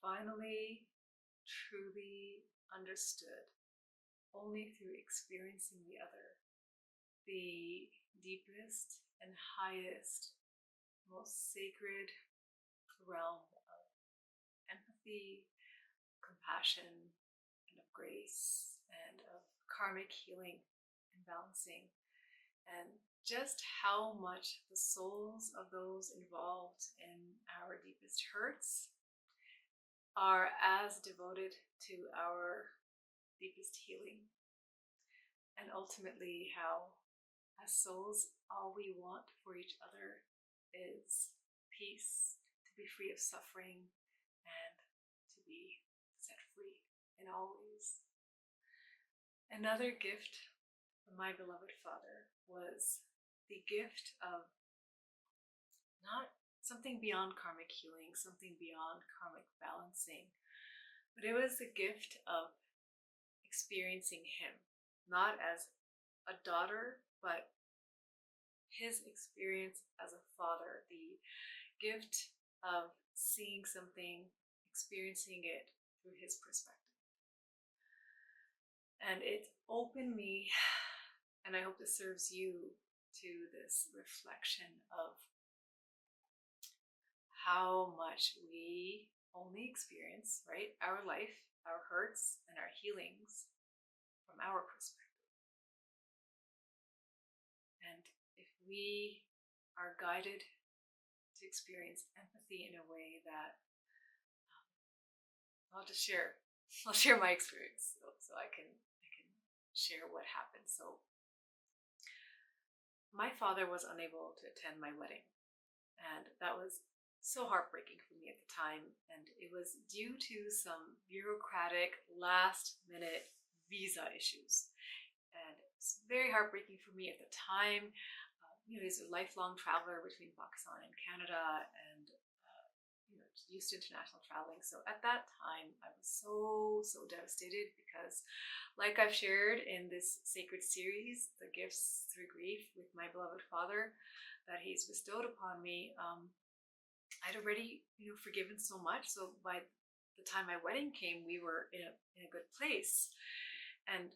finally truly understood only through experiencing the other, the deepest and highest, most sacred realm of empathy, compassion, and of grace, and of karmic healing and balancing, and just how much the souls of those involved in our deepest hurts are as devoted to our deepest healing. And ultimately, how as souls, all we want for each other is peace, to be free of suffering, and to be set free in all ways. Another gift from my beloved Father was the gift of not something beyond karmic healing, something beyond karmic balancing, but it was the gift of experiencing Him, not as a daughter, but His experience as a father, the gift of seeing something, experiencing it through His perspective. And it opened me, and I hope this serves you, to this reflection of how much we only experience, right, our life, our hurts, and our healings from our perspective. And if we are guided to experience empathy in a way that I'll share my experience so I can share what happened. So my father was unable to attend my wedding, and that was so heartbreaking for me at the time, and it was due to some bureaucratic last minute visa issues, and it was very heartbreaking for me at the time. He's a lifelong traveler between Pakistan and Canada, and used to international traveling. So at that time, I was so devastated because, like I've shared in this sacred series, The Gifts Through Grief with my beloved Father that He's bestowed upon me, I'd already forgiven so much. So by the time my wedding came, we were in a good place, and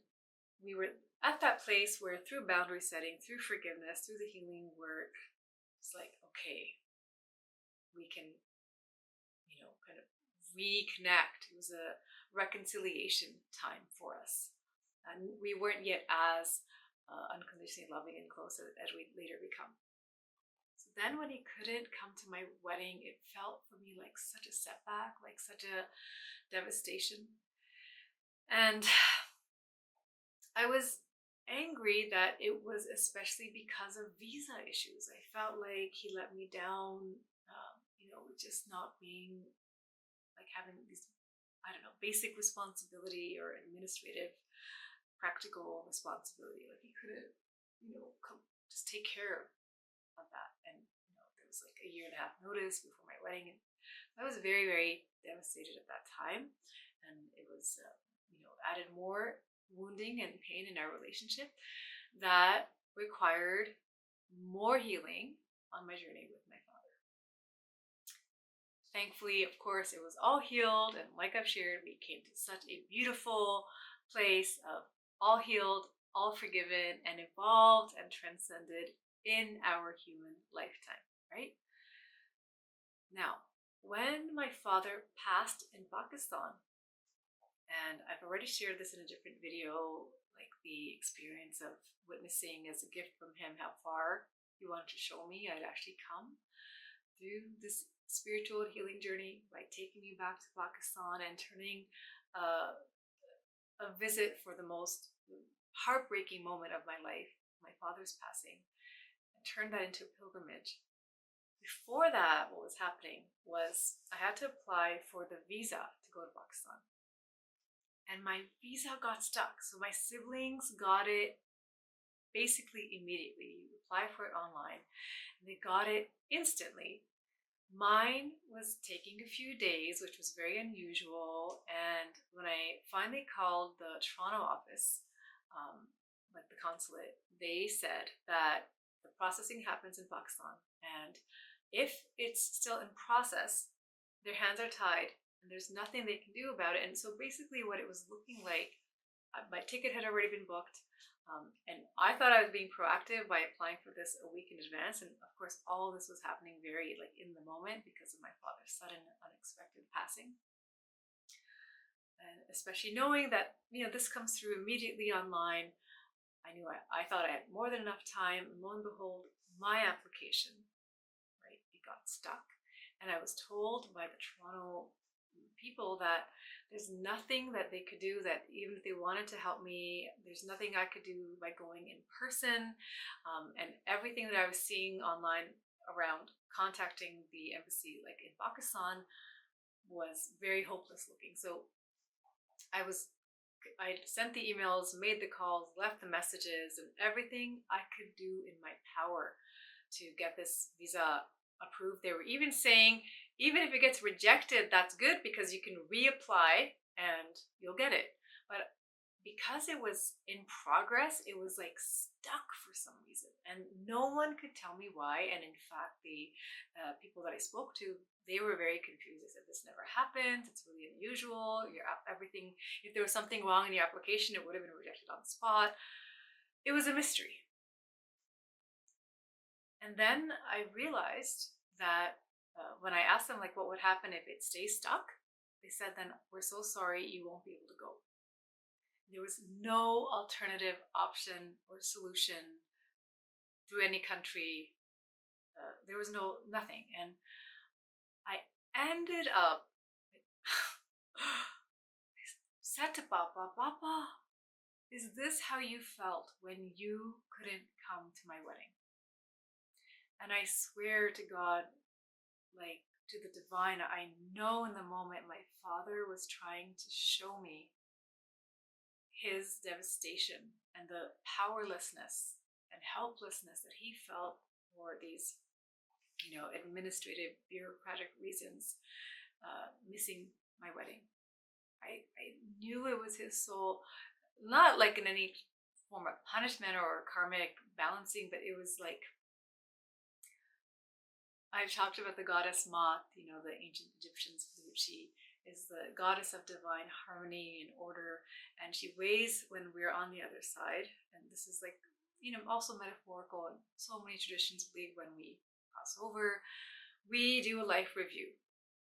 we were at that place where through boundary setting, through forgiveness, through the healing work, it's like, okay, we can kind of reconnect. It was a reconciliation time for us, and we weren't yet as unconditionally loving and close as we later become. So then when He couldn't come to my wedding, it felt for me like such a setback, like such a devastation. And I was angry that it was especially because of visa issues. I felt like He let me down, just not being, like, having these, basic responsibility or administrative, practical responsibility. Like, He couldn't, come just take care of that. And there was like a 1.5 year notice before my wedding, and I was very, very devastated at that time. And it was, added more wounding and pain in our relationship that required more healing on my journey with my father. Thankfully, of course, it was all healed, and like I've shared, we came to such a beautiful place of all healed, all forgiven, and evolved and transcended in our human lifetime, right? Now, when my father passed in Pakistan, and I've already shared this in a different video, like the experience of witnessing as a gift from Him how far He wanted to show me I'd actually come through this spiritual healing journey by taking me back to Pakistan and turning a visit for the most heartbreaking moment of my life, my father's passing, and turned that into a pilgrimage. Before that, what was happening was I had to apply for the visa to go to Pakistan. And my visa got stuck. So my siblings got it basically immediately. You apply for it online, and they got it instantly. Mine was taking a few days, which was very unusual. And when I finally called the Toronto office, like the consulate, they said that the processing happens in Pakistan, and if it's still in process, their hands are tied and there's nothing they can do about it. And so basically what it was looking like, my ticket had already been booked. And I thought I was being proactive by applying for this a week in advance. And of course, all this was happening very like in the moment because of my father's sudden, unexpected passing. And especially knowing that, this comes through immediately online, I knew I thought I had more than enough time. And lo and behold, my application, right, it got stuck. And I was told by the Toronto people that there's nothing that they could do, that even if they wanted to help me, there's nothing I could do by going in person. And everything that I was seeing online around contacting the embassy, like in Pakistan, was very hopeless looking. So I sent the emails, made the calls, left the messages, and everything I could do in my power to get this visa approved. They were even saying, even if it gets rejected, that's good because you can reapply and you'll get it. But because it was in progress, it was like stuck for some reason, and no one could tell me why. And in fact, the people that I spoke to, they were very confused. They said, this never happened, it's really unusual, everything, if there was something wrong in your application, it would have been rejected on the spot. It was a mystery. And then I realized that when I asked them, like, what would happen if it stays stuck, they said, then we're so sorry, you won't be able to go. There was no alternative option or solution through any country. There was nothing. And I ended up said to Papa, Papa, is this how you felt when you couldn't come to my wedding? And I swear to God, like to the divine, I know in the moment my father was trying to show me his devastation and the powerlessness and helplessness that he felt for these, administrative, bureaucratic reasons, missing my wedding. I knew it was his soul, not like in any form of punishment or karmic balancing, but it was like, I've talked about the goddess Ma'at, the ancient Egyptians believe she is the goddess of divine harmony and order, and she weighs when we're on the other side. And this is like, also metaphorical, and so many traditions believe when we cross over, we do a life review,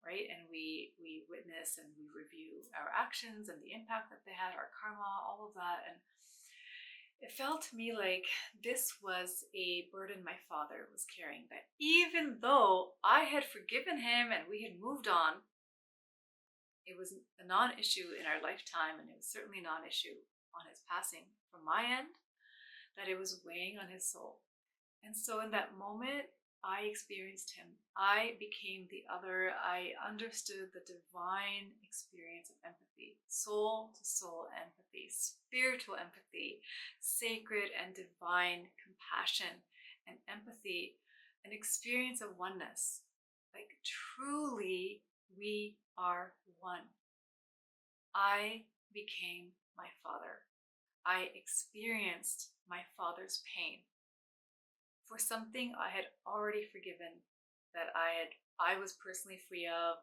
right? And we witness and we review our actions and the impact that they had, our karma, all of that. And it felt to me like this was a burden my father was carrying, that even though I had forgiven him and we had moved on, it was a non-issue in our lifetime, and it was certainly a non-issue on his passing from my end, that it was weighing on his soul. And so in that moment, I experienced him. I became the other. I understood the divine experience of empathy, soul to soul empathy, spiritual empathy, sacred and divine compassion and empathy, an experience of oneness. Like truly, we are one. I became my father. I experienced my father's pain for something I had already forgiven, that I was personally free of.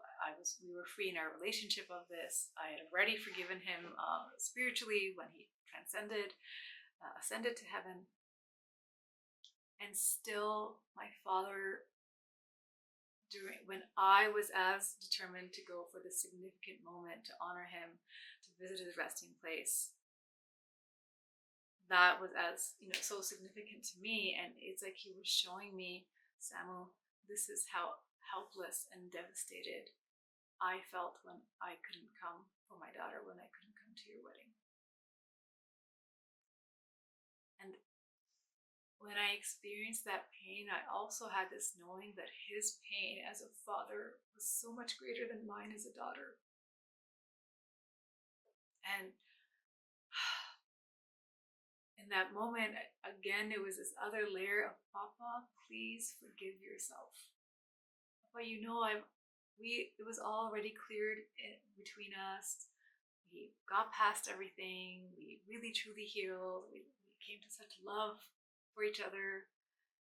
We were free in our relationship of this. I had already forgiven him spiritually when he transcended, ascended to heaven. And still, my father, when I was as determined to go for this significant moment to honor him, to visit his resting place, that was as so significant to me. And it's like he was showing me, Samu, this is how helpless and devastated I felt when I couldn't come for my daughter, when I couldn't come to your wedding. And when I experienced that pain, I also had this knowing that his pain as a father was so much greater than mine as a daughter. And in that moment, again, it was this other layer of, Papa, please forgive yourself. Papa, it was already cleared between us. We got past everything. We really truly healed. We came to such love for each other.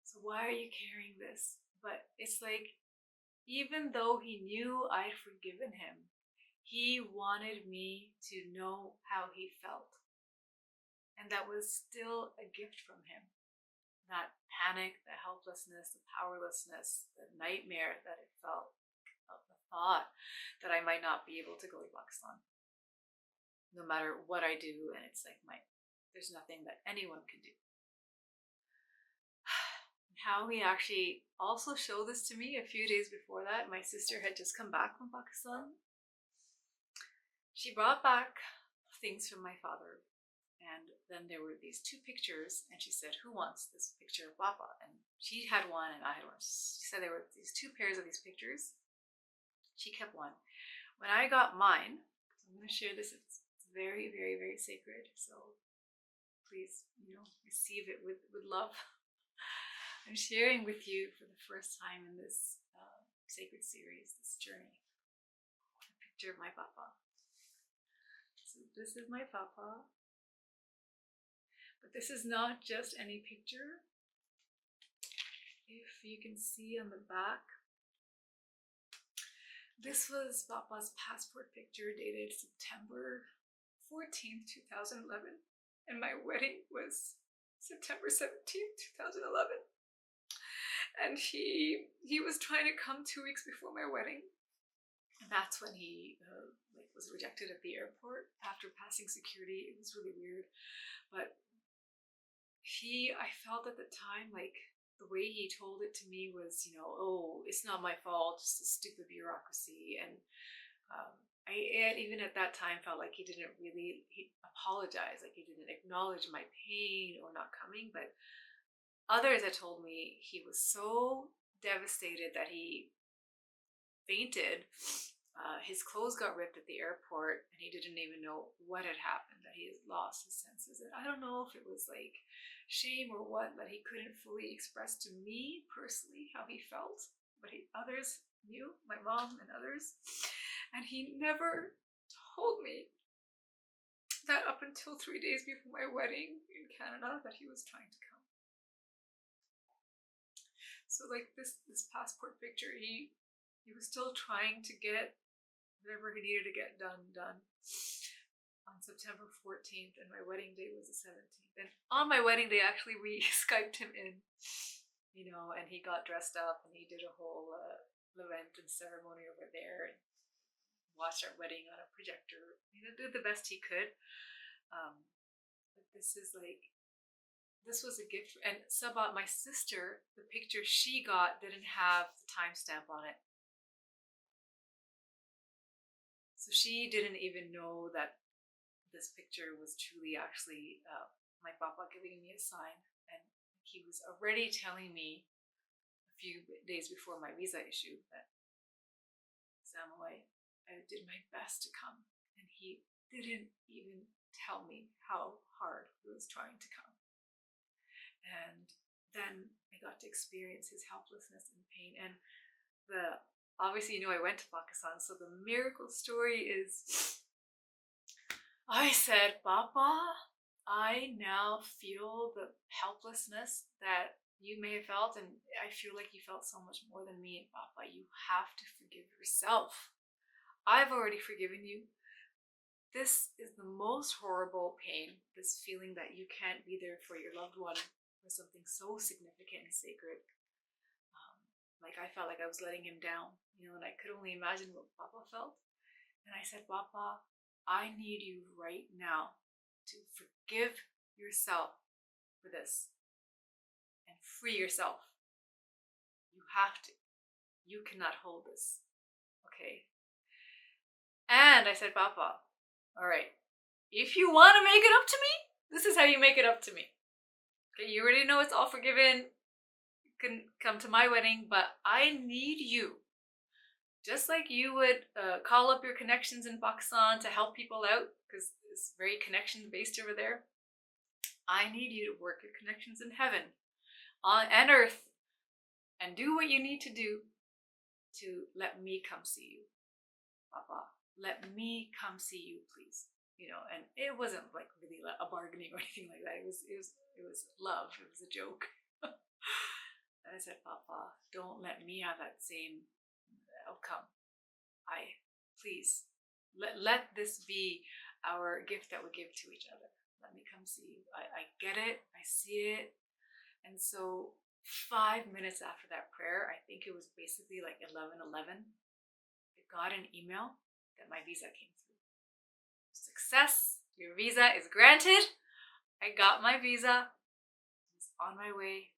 So why are you carrying this? But it's like, even though he knew I'd forgiven him, He wanted me to know how he felt. And that was still a gift from him. That panic, the helplessness, the powerlessness, the nightmare that it felt of the thought that I might not be able to go to Pakistan. No matter what I do, and it's like there's nothing that anyone can do. How he actually also showed this to me a few days before that. My sister had just come back from Pakistan. She brought back things from my father, and then there were these two pictures, and she said, "Who wants this picture of Papa?" And she had one and I had one. She said there were these two pairs of these pictures. She kept one. When I got mine, I'm going to share this. It's very, very, very sacred, so please, receive it with love. I'm sharing with you for the first time in this sacred series, this journey, a picture of my Papa. So this is my Papa. But this is not just any picture. If you can see on the back, this was Papa's passport picture dated September 14th, 2011. And my wedding was September 17th, 2011. And he was trying to come 2 weeks before my wedding. And that's when he was rejected at the airport after passing security. It was really weird. But I felt at the time, the way he told it to me was, oh, it's not my fault, just a stupid bureaucracy. And I even at that time felt like he apologized, like he didn't acknowledge my pain or not coming. But others had told me he was so devastated that he fainted. His clothes got ripped at the airport, and he didn't even know what had happened, that he had lost his senses. And I don't know if it was shame or what, that he couldn't fully express to me personally how he felt, but others knew, my mom and others. And he never told me that up until 3 days before my wedding in Canada that he was trying to come. So this passport picture, he was still trying to get whatever he needed to get done on September 14th, and my wedding day was the 17th. And on my wedding day, actually, we Skyped him in, and he got dressed up and he did a whole event and ceremony over there and watched our wedding on a projector. He did the best he could. But this was a gift. And Sabat, my sister, the picture she got didn't have the timestamp on it. So she didn't even know that this picture was truly actually my Papa giving me a sign. And he was already telling me a few days before my visa issue that, Samoy, I did my best to come. And he didn't even tell me how hard he was trying to come. And then I got to experience his helplessness and pain. And obviously, I went to Pakistan, so the miracle story is, I said, Papa, I now feel the helplessness that you may have felt, and I feel like you felt so much more than me. And Papa, you have to forgive yourself. I've already forgiven you. This is the most horrible pain, this feeling that you can't be there for your loved one, for something so significant and sacred. I felt like I was letting him down, and I could only imagine what Papa felt. And I said, Papa, I need you right now to forgive yourself for this and free yourself. You have to. You cannot hold this. Okay? And I said, Papa, all right, if you want to make it up to me, this is how you make it up to me. Okay, you already know it's all forgiven. Can come to my wedding, but I need you, just like you would call up your connections in Pakistan to help people out, because it's very connection based over there. I need you to work your connections in heaven and earth and do what you need to do to let me come see you. Papa, let me come see you, please. And it wasn't really a bargaining or anything like that. It was love. It was a joke. And I said, Papa, don't let me have that same outcome. Please Let this be our gift that we give to each other. Let me come see you. I get it. I see it. And so 5 minutes after that prayer, I think it was basically like 11:11, I got an email that my visa came through. Success! Your visa is granted. I got my visa. I was on my way.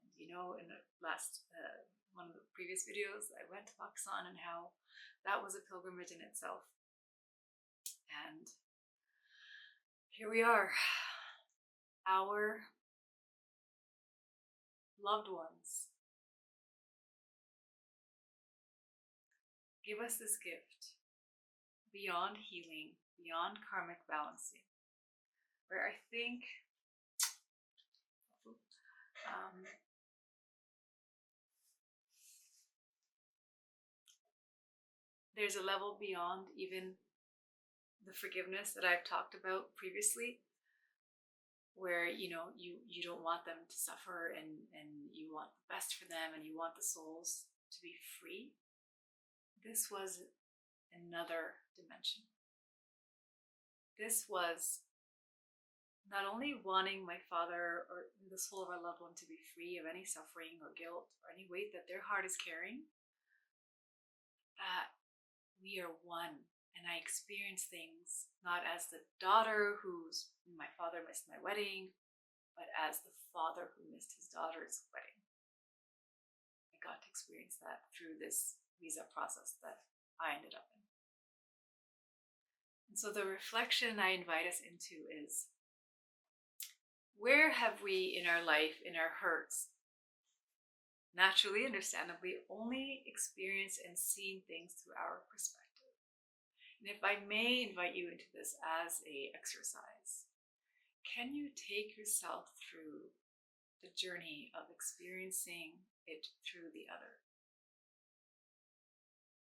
And you know, in the last one of the previous videos, I went to Pakistan and how that was a pilgrimage in itself. And here we are. Our loved ones give us this gift beyond healing, beyond karmic balancing, where I think there's a level beyond even the forgiveness that I've talked about previously, where you don't want them to suffer, and you want the best for them, and you want the souls to be free. This was another dimension. This was not only wanting my father or the soul of our loved one to be free of any suffering or guilt or any weight that their heart is carrying, that we are one. And I experience things not as the daughter my father missed my wedding, but as the father who missed his daughter's wedding. I got to experience that through this visa process that I ended up in. And so the reflection I invite us into is, where have we in our life, in our hurts, naturally, understandably, only experienced and seen things through our perspective? And if I may invite you into this as an exercise, can you take yourself through the journey of experiencing it through the other?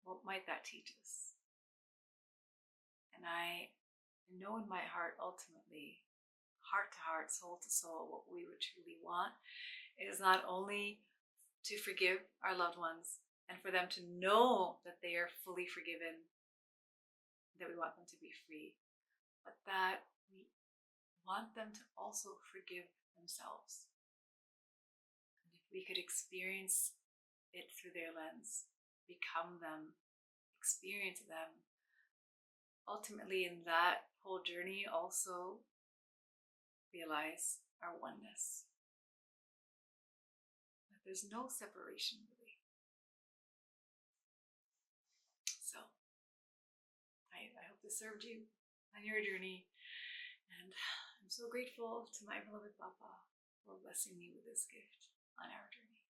What might that teach us? And I know in my heart, ultimately, heart to heart, soul to soul, what we would truly want is not only to forgive our loved ones and for them to know that they are fully forgiven, that we want them to be free, but that we want them to also forgive themselves. And if we could experience it through their lens, become them, experience them, ultimately in that whole journey also realize our oneness. That there's no separation really. So I hope this served you on your journey, and I'm so grateful to my beloved Papa for blessing me with this gift on our journey.